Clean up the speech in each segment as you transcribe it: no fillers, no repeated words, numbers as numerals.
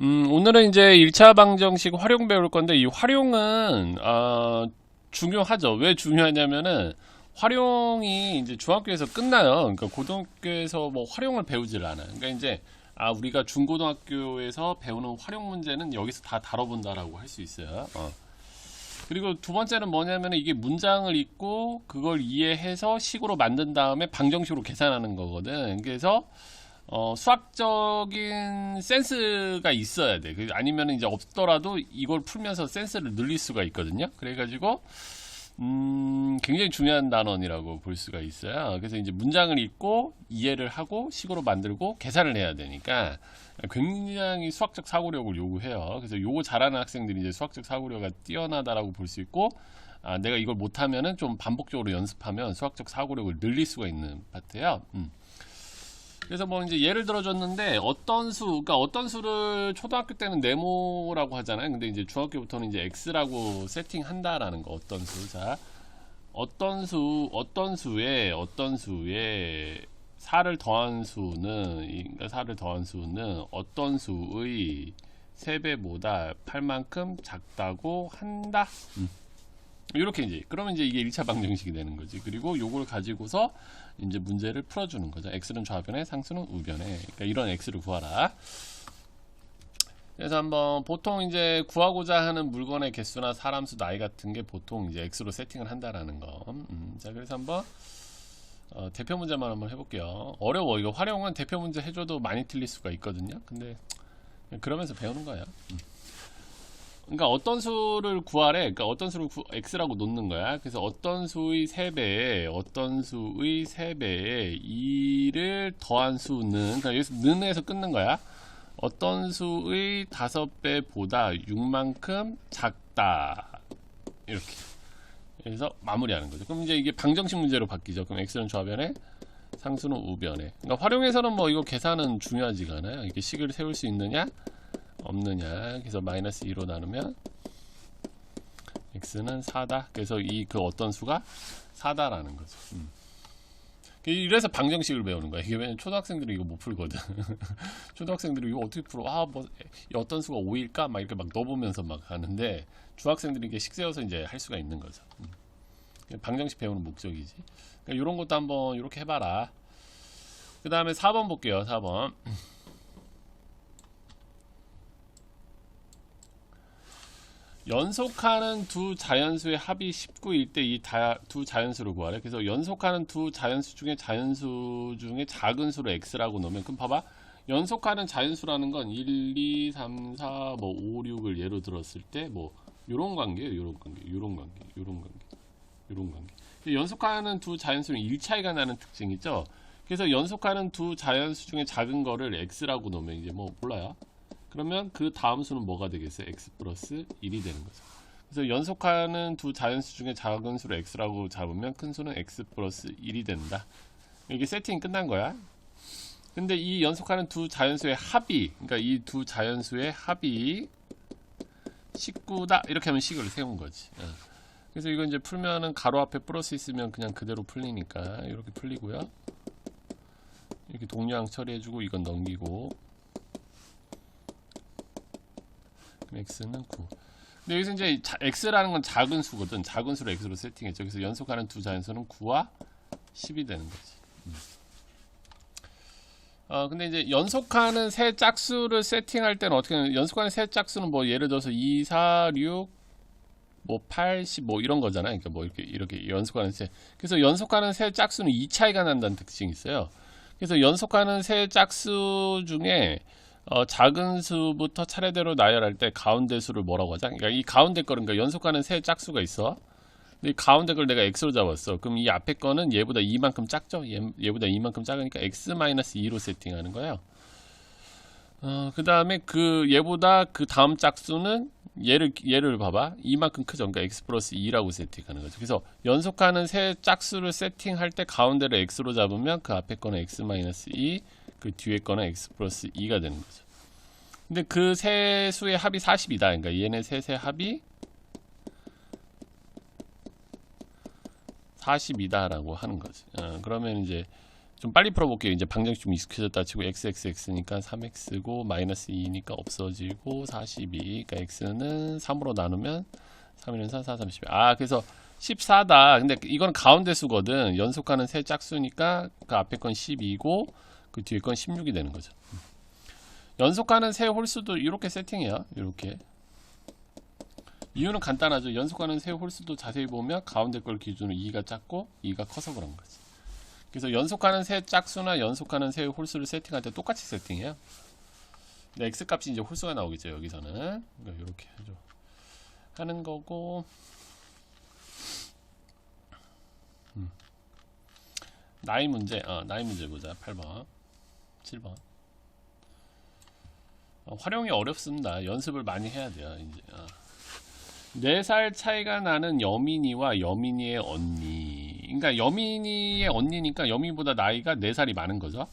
오늘은 이제 1차 방정식 활용 배울 건데, 이 활용은, 중요하죠. 왜 중요하냐면은, 활용이 이제 중학교에서 끝나요. 그러니까 고등학교에서 뭐 활용을 배우질 않아요. 그러니까 이제, 우리가 중고등학교에서 배우는 활용 문제는 여기서 다 다뤄본다라고 할 수 있어요. 그리고 두 번째는 뭐냐면은 이게 문장을 읽고 그걸 이해해서 식으로 만든 다음에 방정식으로 계산하는 거거든. 그래서 수학적인 센스가 있어야 돼. 아니면 이제 없더라도 이걸 풀면서 센스를 늘릴 수가 있거든요. 그래가지고 굉장히 중요한 단원이라고 볼 수가 있어요. 그래서 이제 문장을 읽고 이해를 하고 식으로 만들고 계산을 해야 되니까 굉장히 수학적 사고력을 요구해요. 그래서 요거 잘하는 학생들이 이제 수학적 사고력이 뛰어나다라고 볼 수 있고, 내가 이걸 못하면은 좀 반복적으로 연습하면 수학적 사고력을 늘릴 수가 있는 파트예요. 그래서 뭐 이제 예를 들어줬는데 그러니까 어떤 수를 초등학교 때는 네모라고 하잖아요. 근데 이제 중학교부터는 이제 x라고 세팅한다라는 거. 어떤 수. 자, 어떤 수에 4를 더한 수는, 그러니까 4를 더한 수는 어떤 수의 3배보다 8만큼 작다고 한다. 이렇게 이제, 그러면 이제 이게 1차 방정식이 되는 거지. 그리고 요걸 가지고서 이제 문제를 풀어주는 거죠. x는 좌변에, 상수는 우변에. 그러니까 이런 x를 구하라. 그래서 한번 보통 이제 구하고자 하는 물건의 개수나 사람 수, 나이 같은 게 보통 이제 x로 세팅을 한다라는 거. 자, 그래서 한번 대표 문제만 한번 해볼게요. 어려워. 이거 활용은 대표 문제 해줘도 많이 틀릴 수가 있거든요. 근데 그러면서 배우는 거야. 그러니까 어떤 수를 구하래. 그러니까 어떤 수를 x라고 놓는 거야. 그래서 어떤 수의 3배에 2를 더한 수는, 그러니까 여기서 는에서 끊는 거야. 어떤 수의 5배보다 6만큼 작다. 이렇게. 그래서 마무리하는 거죠. 그럼 이제 이게 방정식 문제로 바뀌죠. 그럼 x는 좌변에, 상수는 우변에. 그러니까 활용에서는 뭐 이거 계산은 중요하지가 않아요. 이게 식을 세울 수 있느냐 없느냐. 그래서 마이너스 2로 나누면 x는 4다. 그래서 그 어떤 수가 4다라는 거죠. 이래서 방정식을 배우는 거야. 이게 왜냐면 초등학생들이 이거 못 풀거든. 초등학생들이 이거 어떻게 풀어? 뭐 어떤 수가 5일까? 막 이렇게 막 넣어보면서 막 하는데, 중학생들이 이게 식 세워서 이제 할 수가 있는 거죠. 방정식 배우는 목적이지. 그러니까 이런 것도 한번 이렇게 해봐라. 그 다음에 4번 볼게요. 4번. 연속하는 두 자연수의 합이 19일 때 이 두 자연수를 구하래. 그래서 연속하는 두 자연수 중에 작은 수로 x라고 넣으면, 그럼 봐봐. 연속하는 자연수라는 건 1, 2, 3, 4, 뭐 5, 6을 예로 들었을 때 뭐 요런 관계예요. 요런 관계. 연속하는 두 자연수는 1차이가 나는 특징이 있죠. 그래서 연속하는 두 자연수 중에 작은 거를 x라고 넣으면 이제 뭐 몰라요. 그러면 그 다음 수는 뭐가 되겠어요? x 플러스 1이 되는 거죠. 그래서 연속하는 두 자연수 중에 작은 수를 x라고 잡으면 큰 수는 x 플러스 1이 된다. 이게 세팅이 끝난 거야. 근데 이 연속하는 두 자연수의 합이, 그러니까 이 두 자연수의 합이 19다. 이렇게 하면 식을 세운 거지. 그래서 이거 이제 풀면은 가로 앞에 플러스 있으면 그냥 그대로 풀리니까 이렇게 풀리고요. 이렇게 동량 처리해주고 이건 넘기고. x는 9. 근데 여기서 이제 x라는 건 작은 수거든. 작은 수를 x로 세팅했죠. 그래서 연속하는 두 자연수는 9와 10이 되는 거지. 근데 이제 연속하는 세 짝수를 세팅할 때는 어떻게 하냐면, 연속하는 세 짝수는 뭐 예를 들어서 2, 4, 6, 뭐 8, 10 뭐 이런 거잖아요. 그러니까 뭐 이렇게 연속하는 그래서 연속하는 세 짝수는 2차이가 난다는 특징이 있어요. 그래서 연속하는 세 짝수 중에 작은 수부터 차례대로 나열할 때 가운데 수를 뭐라고 하자? 그러니까 이 가운데 거는, 그러니까 연속하는 세 짝수가 있어. 근데 이 가운데 걸 내가 x로 잡았어. 그럼 이 앞에 거는 얘보다 2만큼 작죠? 얘보다 2만큼 작으니까 x-2로 세팅하는 거예요. 그 다음에 얘보다 그 다음 짝수는 얘를 봐봐. 2만큼 크죠? 그러니까 x 플러스 2라고 세팅하는 거죠. 그래서 연속하는 세 짝수를 세팅할 때 가운데를 x로 잡으면 그 앞에 거는 x-2, 그 뒤에 거는 x 플러스 2가 되는 거죠. 근데 그 세 수의 합이 40이다. 그러니까 얘네 셋의 합이 40이다라고 하는 거지. 그러면 이제 좀 빨리 풀어볼게요. 이제 방정식 좀 익숙해졌다 치고 xxx니까 3x고 마이너스 2니까 없어지고 42. 그러니까 x는 3으로 나누면 3, 1, 4, 4, 32. 아, 그래서 14다. 근데 이건 가운데 수거든. 연속하는 세 짝수니까 그 앞에 건 12고 그 뒤에 건 16이 되는 거죠. 연속하는 세 홀수도 이렇게 세팅해요. 이렇게. 이유는 간단하죠. 연속하는 세 홀수도 자세히 보면 가운데 걸 기준으로 2가 작고 2가 커서 그런 거지. 그래서 연속하는 세 짝수나 연속하는 세 홀수를 세팅할 때 똑같이 세팅해요. 근데 x 값이 이제 홀수가 나오겠죠. 여기서는. 그러니까 이렇게 해줘. 하는 거고. 나이 문제. 나이 문제 보자. 8번. 7번. 활용이 어렵습니다. 연습을 많이 해야 돼요. 이제. 4살 차이가 나는 여민이와 여민이의 언니. 그러니까 여민이의 언니니까 여민이보다 나이가 4살이 많은 거죠.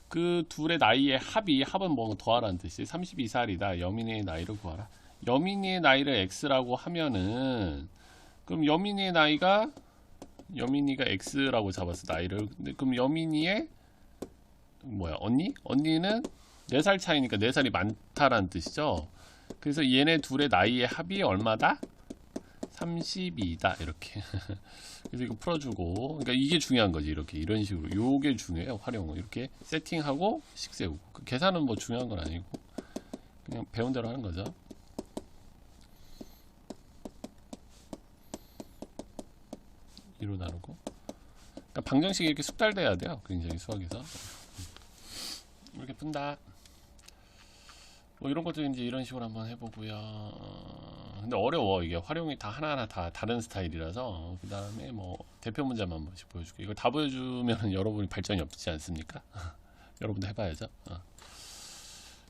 그 둘의 나이의 합은 뭐 더하라는 뜻이 32살이다. 여민이의 나이를 구하라. 여민이의 나이를 x라고 하면은 그럼 여민이가 x라고 잡았어. 나이를. 그럼 여민이의 뭐야? 언니는 4살 차이니까 4살이 많다라는 뜻이죠. 그래서 얘네 둘의 나이의 합이 얼마다? 32다. 이렇게. 그래서 이거 풀어주고. 그러니까 이게 중요한 거지. 이렇게. 이런 식으로. 요게 중요해요. 활용은. 이렇게 세팅하고 식 세우고. 그 계산은 뭐 중요한 건 아니고. 그냥 배운 대로 하는 거죠. 이로 나누고. 그러니까 방정식이 이렇게 숙달돼야 돼요. 굉장히 수학에서. 이렇게 푼다. 뭐 이런 것도 이제 이런 식으로 한번 해보고요. 근데 어려워. 이게 활용이 다 하나하나 다 다른 스타일이라서. 그 다음에 뭐 대표 문제만 한 번씩 보여줄게요. 이거 다 보여주면 여러분이 발전이 없지 않습니까? 여러분도 해봐야죠.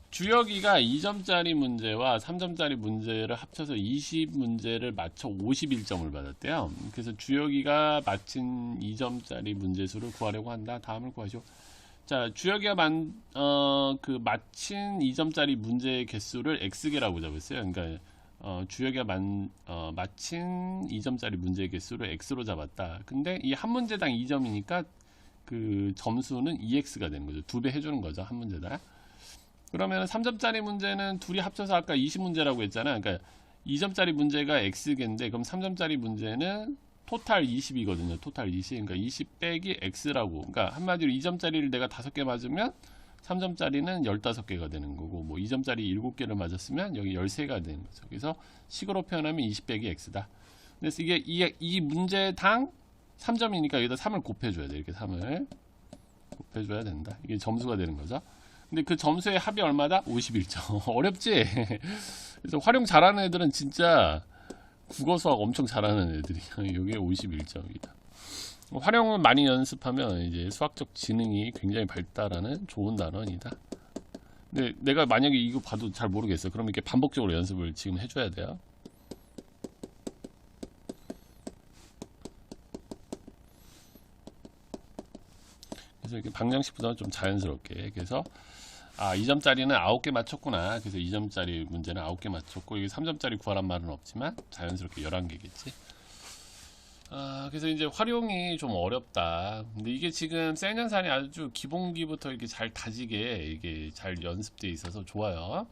주여기가 2점짜리 문제와 3점짜리 문제를 합쳐서 20문제를 맞춰 51점을 받았대요. 그래서 주여기가 맞힌 2점짜리 문제수를 구하려고 한다. 다음을 구하시오. 자, 주여기가 맞힌 2점짜리 문제의 개수를 x개라고 잡았어요. 그러니까 주여기가 맞힌 2점짜리 문제의 개수를 x로 잡았다. 근데 이 한 문제당 2점이니까 그 점수는 2x가 되는 거죠. 2배 해주는 거죠. 한 문제당. 그러면 3점짜리 문제는 둘이 합쳐서 아까 20문제라고 했잖아. 그러니까 2점짜리 문제가 x개인데 그럼 3점짜리 문제는 토탈 20이거든요. 토탈 20. 그러니까 20 빼기 x라고. 그러니까 한마디로 2점짜리를 내가 5개 맞으면 3점짜리는 15개가 되는 거고 뭐 2점짜리 7개를 맞았으면 여기 13개가 되는 거죠. 그래서 식으로 표현하면 20 빼기 x다. 그래서 이게 이 문제당 3점이니까 여기다 3을 곱해줘야 돼. 이렇게 3을 곱해줘야 된다. 이게 점수가 되는 거죠. 근데 그 점수의 합이 얼마다? 51점. 어렵지? 그래서 활용 잘하는 애들은 진짜 국어 수학 엄청 잘하는 애들이야. 이게 51점이다. 활용을 많이 연습하면 이제 수학적 지능이 굉장히 발달하는 좋은 단원이다. 근데 내가 만약에 이거 봐도 잘 모르겠어. 그럼 이렇게 반복적으로 연습을 지금 해줘야 돼요. 그래서 이렇게 방정식보다는 좀 자연스럽게. 그래서 2점짜리는 9개 맞췄구나. 그래서 2점짜리 문제는 9개 맞췄고 여기 3점짜리 구하란 말은 없지만 자연스럽게 11개겠지. 그래서 이제 활용이 좀 어렵다. 근데 이게 지금 센연산이 아주 기본기부터 이렇게 잘 다지게 이게 잘 연습돼 있어서 좋아요.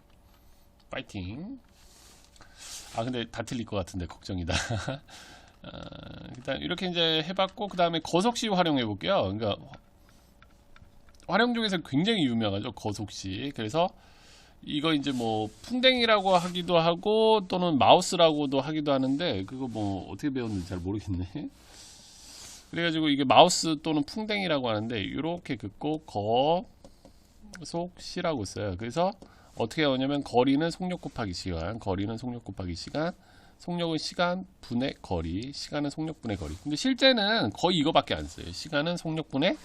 파이팅. 근데 다 틀릴 것 같은데 걱정이다. 일단 이렇게 이제 해봤고 그 다음에 거석시 활용해 볼게요. 그러니까 활용 중에서 굉장히 유명하죠. 거속시. 그래서 이거 이제 뭐 풍뎅이라고 하기도 하고 또는 마우스라고도 하기도 하는데 그거 뭐 어떻게 배웠는지 잘 모르겠네. 그래가지고 이게 마우스 또는 풍뎅이라고 하는데 이렇게 긋고 거속시라고 써요. 그래서 어떻게 하냐면 거리는 속력 곱하기 시간, 거리는 속력 곱하기 시간, 속력은 시간 분의 거리, 시간은 속력 분의 거리. 근데 실제는 거의 이거밖에 안 써요. 시간은 속력 분의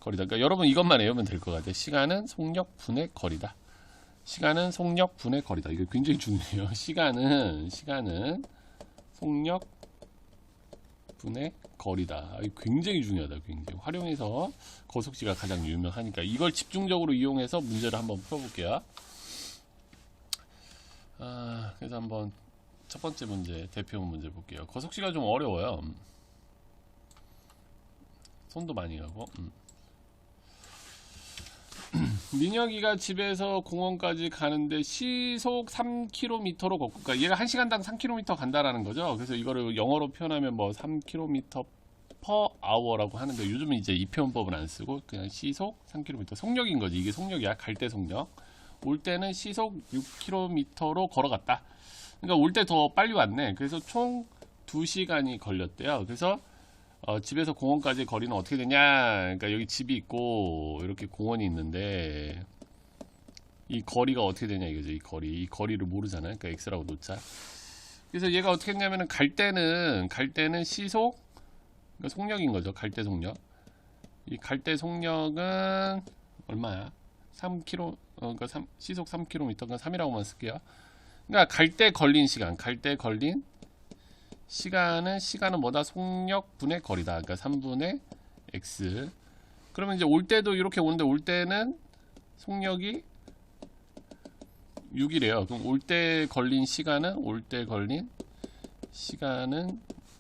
거리다. 그러니까 여러분 이것만 외우면 될 것 같아요. 시간은 속력 분의 거리다. 시간은 속력 분의 거리다. 이거 굉장히 중요해요. 시간은 속력 분의 거리다. 이거 굉장히 중요하다. 굉장히 활용해서 거속시가 가장 유명하니까 이걸 집중적으로 이용해서 문제를 한번 풀어볼게요. 그래서 한번 첫 번째 문제 대표 문제 볼게요. 거속시가 좀 어려워요. 손도 많이 가고. 민혁이가 집에서 공원까지 가는데 시속 3km로 걷고, 그러니까 얘가 1시간당 3km 간다라는 거죠. 그래서 이거를 영어로 표현하면 뭐 3km per hour라고 하는데, 요즘은 이제 이 표현법은 안 쓰고 그냥 시속 3km, 속력인 거지. 이게 속력이야. 갈 때 속력. 올 때는 시속 6km로 걸어갔다. 그러니까 올 때 더 빨리 왔네. 그래서 총 2시간이 걸렸대요. 그래서 집에서 공원까지 거리는 어떻게 되냐? 그러니까 여기 집이 있고 이렇게 공원이 있는데 이 거리가 어떻게 되냐 이거죠. 이 거리를 모르잖아요. 그러니까 x라고 놓자. 그래서 얘가 어떻게 했냐면은 갈 때는 시속, 그러니까 속력인 거죠. 갈 때 속력. 이 갈 때 속력은 얼마야? 3km, 그러니까 시속 3km, 그러니까 3이라고만 쓸게요. 그러니까 갈 때 걸린 시간은 뭐다? 속력 분의 거리다. 그러니까 3분의 x. 그러면 이제 올 때도 이렇게 오는데, 올 때는 속력이 6이래요. 그럼 올 때 걸린 시간은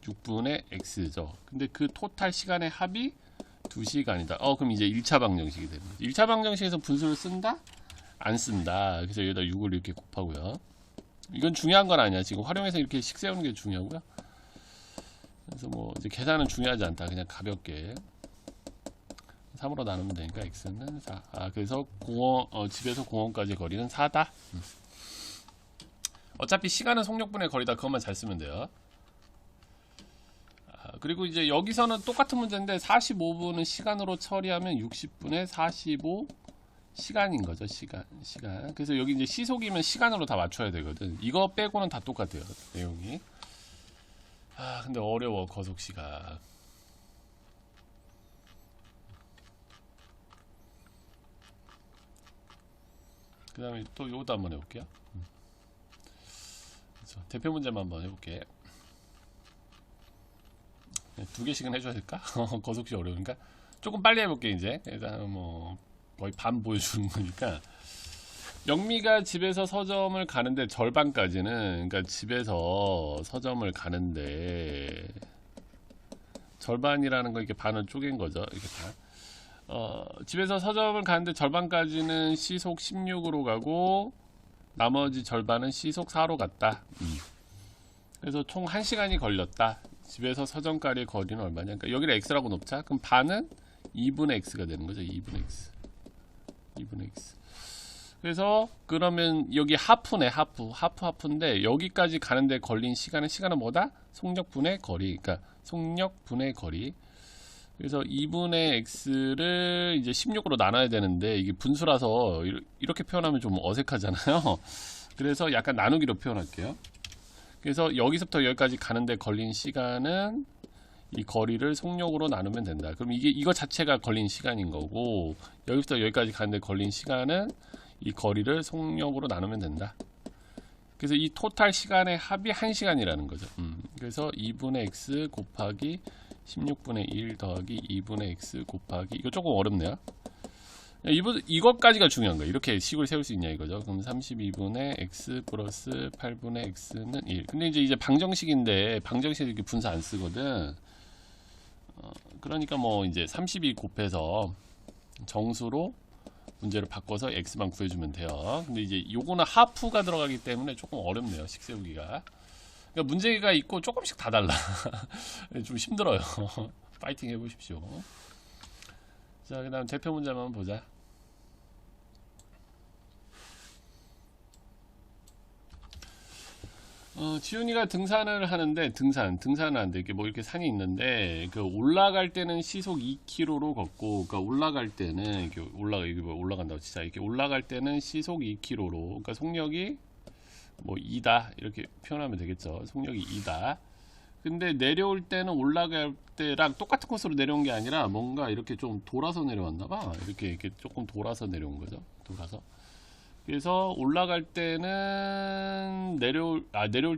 6분의 x죠. 근데 그 토탈 시간의 합이 2시간이다. 그럼 이제 1차 방정식이 됩니다. 1차 방정식에서 분수를 쓴다? 안 쓴다. 그래서 여기다 6을 이렇게 곱하고요. 이건 중요한 건 아니야. 지금 활용해서 이렇게 식 세우는 게 중요하고요. 그래서 뭐 이제 계산은 중요하지 않다. 그냥 가볍게 3으로 나누면 되니까 x는 4. 그래서 집에서 공원까지 거리는 4다. 어차피 시간은 속력분의 거리다. 그것만 잘 쓰면 돼요. 그리고 이제 여기서는 똑같은 문제인데 45분은 시간으로 처리하면 60분의 45 시간인 거죠. 시간. 그래서 여기 이제 시속이면 시간으로 다 맞춰야 되거든. 이거 빼고는 다 똑같아요. 내용이. 근데 어려워. 거속시각. 그 다음에 또 요것도 한번 해볼게요. 그래서 대표 문제만 한번 해볼게. 2개씩은 해줘야 될까? 거속시 어려우니까 조금 빨리 해볼게. 이제 일단 뭐 거의 반 보여주는 거니까. 영미가 집에서 서점을 가는데 절반까지는, 그러니까 집에서 서점을 가는데 절반이라는 거, 이렇게 반을 쪼갠 거죠. 이렇게 반. 집에서 서점을 가는데 절반까지는 시속 16으로 가고 나머지 절반은 시속 4로 갔다. 그래서 총 1시간이 걸렸다. 집에서 서점까지의 거리는 얼마냐? 그러니까 여기를 x라고 놓자. 그럼 반은 2분의 x가 되는 거죠. 2분의 x. 그래서 그러면 여기 하프네. 하프인데 여기까지 가는데 걸린 시간은 뭐다? 속력분의 거리. 그러니까 속력분의 거리. 그래서 2분의 x를 이제 16으로 나눠야 되는데 이게 분수라서 이렇게 표현하면 좀 어색하잖아요. 그래서 약간 나누기로 표현할게요. 그래서 여기서부터 여기까지 가는데 걸린 시간은 이 거리를 속력으로 나누면 된다. 그럼 이거 자체가 걸린 시간인 거고, 여기부터 여기까지 가는데 걸린 시간은 이 거리를 속력으로 나누면 된다. 그래서 이 토탈 시간의 합이 1시간이라는 거죠. 그래서 2분의 x 곱하기 16분의 1 더하기 2분의 x 곱하기, 이거 조금 어렵네요. 이것까지가 중요한 거예요. 이렇게 식을 세울 수 있냐 이거죠. 그럼 32분의 x 플러스 8분의 x는 1. 근데 이제 방정식인데 방정식에 이렇게 분수 안 쓰거든. 그러니까 뭐 이제 32 곱해서 정수로 문제를 바꿔서 x만 구해주면 돼요. 근데 이제 요거는 하프가 들어가기 때문에 조금 어렵네요. 식 세우기가. 그러니까 문제가 있고 조금씩 다 달라. 좀 힘들어요. 파이팅 해보십시오. 자, 그 다음 대표 문제 한번 보자. 지훈이가 등산을 하는데, 등산을 하는데, 이렇게 뭐 이렇게 산이 있는데, 그 올라갈 때는 시속 2km로 걷고, 그러니까 올라갈 때는, 이렇게 올라간다고 진짜, 이렇게 올라갈 때는 시속 2km로, 그러니까 속력이 뭐 2다, 이렇게 표현하면 되겠죠. 속력이 2다. 근데 내려올 때는 올라갈 때랑 똑같은 코스로 내려온 게 아니라 뭔가 이렇게 좀 돌아서 내려왔나봐. 이렇게 조금 돌아서 내려온 거죠. 돌아서. 그래서 올라갈 때는 내려올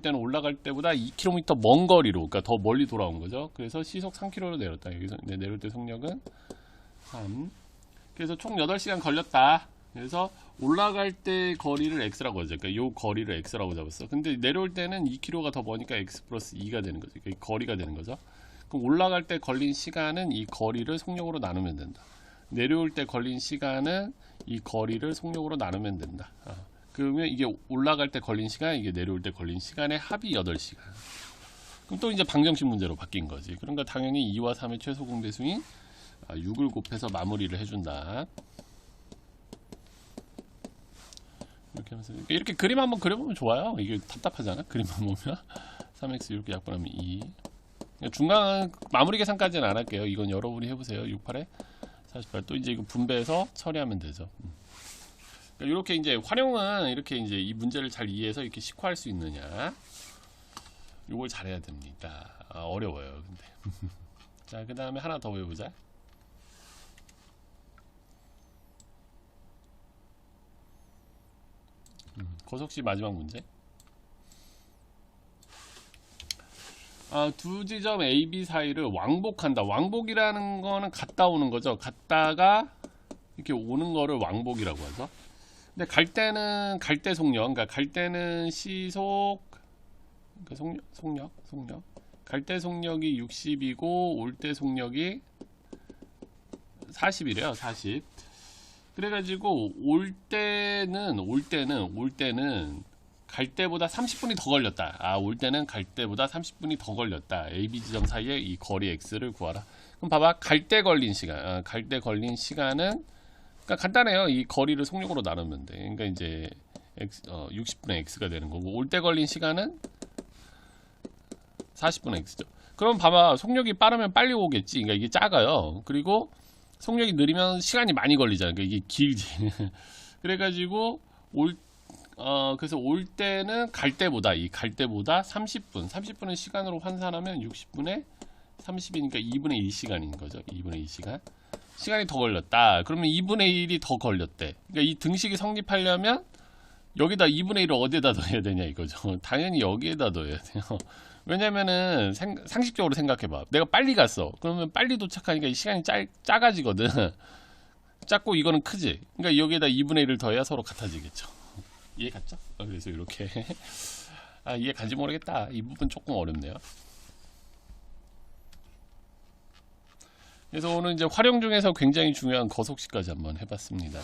때는 올라갈 때보다 2km 먼 거리로, 그러니까 더 멀리 돌아온 거죠. 그래서 시속 3km로 내렸다. 여기서 내려올 때 속력은 3. 그래서 총 8시간 걸렸다. 그래서 올라갈 때 거리를 x라고 하죠. 그러니까 요 거리를 x라고 잡았어. 근데 내려올 때는 2km가 더 머니까 x 플러스 2가 되는 거죠. 그러니까 거리가 되는 거죠. 그럼 올라갈 때 걸린 시간은 이 거리를 속력으로 나누면 된다. 내려올 때 걸린 시간은 이 거리를 속력으로 나누면 된다. 그러면 이게 올라갈 때 걸린 시간, 이게 내려올 때 걸린 시간의 합이 8시간. 그럼 또 이제 방정식 문제로 바뀐 거지. 그러니까 당연히 2와 3의 최소 공배수인 6을 곱해서 마무리를 해준다. 이렇게 하면서 이렇게 그림 한번 그려보면 좋아요. 이게 답답하잖아. 그림만 보면 3x 이렇게 약분하면 2. 중간 마무리 계산까지는 안 할게요. 이건 여러분이 해보세요. 68에 48. 또 이제 이거 분배해서 처리하면 되죠. 그러니까 이렇게 이제 활용은 이렇게 이제 이 문제를 잘 이해해서 이렇게 식화할 수 있느냐. 요걸 잘해야 됩니다. 어려워요. 근데 자, 그 다음에 하나 더 외우자. 고석시 마지막 문제. 두 지점 A, B 사이를 왕복한다. 왕복이라는 거는 갔다 오는 거죠. 갔다가 이렇게 오는 거를 왕복이라고 하죠. 근데 갈 때는 갈대 속력, 그러니까 갈 때는 시속, 그러니까 속력. 갈 때 속력이 60이고 올 때 속력이 40이래요. 40. 그래가지고 올 때는 갈 때보다 30분이 더 걸렸다. 올 때는 갈 때보다 30분이 더 걸렸다. A, B 지점 사이의 이 거리 x를 구하라. 그럼 봐봐, 갈 때 걸린 시간, 갈 때 걸린 시간은 그러니까 간단해요. 이 거리를 속력으로 나누면 돼. 그러니까 이제 60분의 x가 되는 거고 올 때 걸린 시간은 40분의 x죠. 그럼 봐봐, 속력이 빠르면 빨리 오겠지. 그러니까 이게 작아요. 그리고 속력이 느리면 시간이 많이 걸리잖아. 그러니까 이게 길지. 그래가지고 그래서 올 때는 갈 때보다 30분을 시간으로 환산하면 60분의 30이니까 2분의 1 시간인 거죠. 2분의 1 시간. 시간이 더 걸렸다. 그러면 2분의 1이 더 걸렸대. 그러니까 이 등식이 성립하려면 여기다 2분의 1을 어디에다 넣어야 되냐 이거죠. 당연히 여기에다 넣어야 돼요. 왜냐면은 상식적으로 생각해봐. 내가 빨리 갔어. 그러면 빨리 도착하니까 이 시간이 작아지거든. 작고 이거는 크지. 그러니까 여기에다 2분의 1을 더해야 서로 같아지겠죠. 이해 갔죠? 그래서 이렇게 이해 간지 모르겠다. 이 부분 조금 어렵네요. 그래서 오늘 이제 활용 중에서 굉장히 중요한 거속식까지 한번 해봤습니다.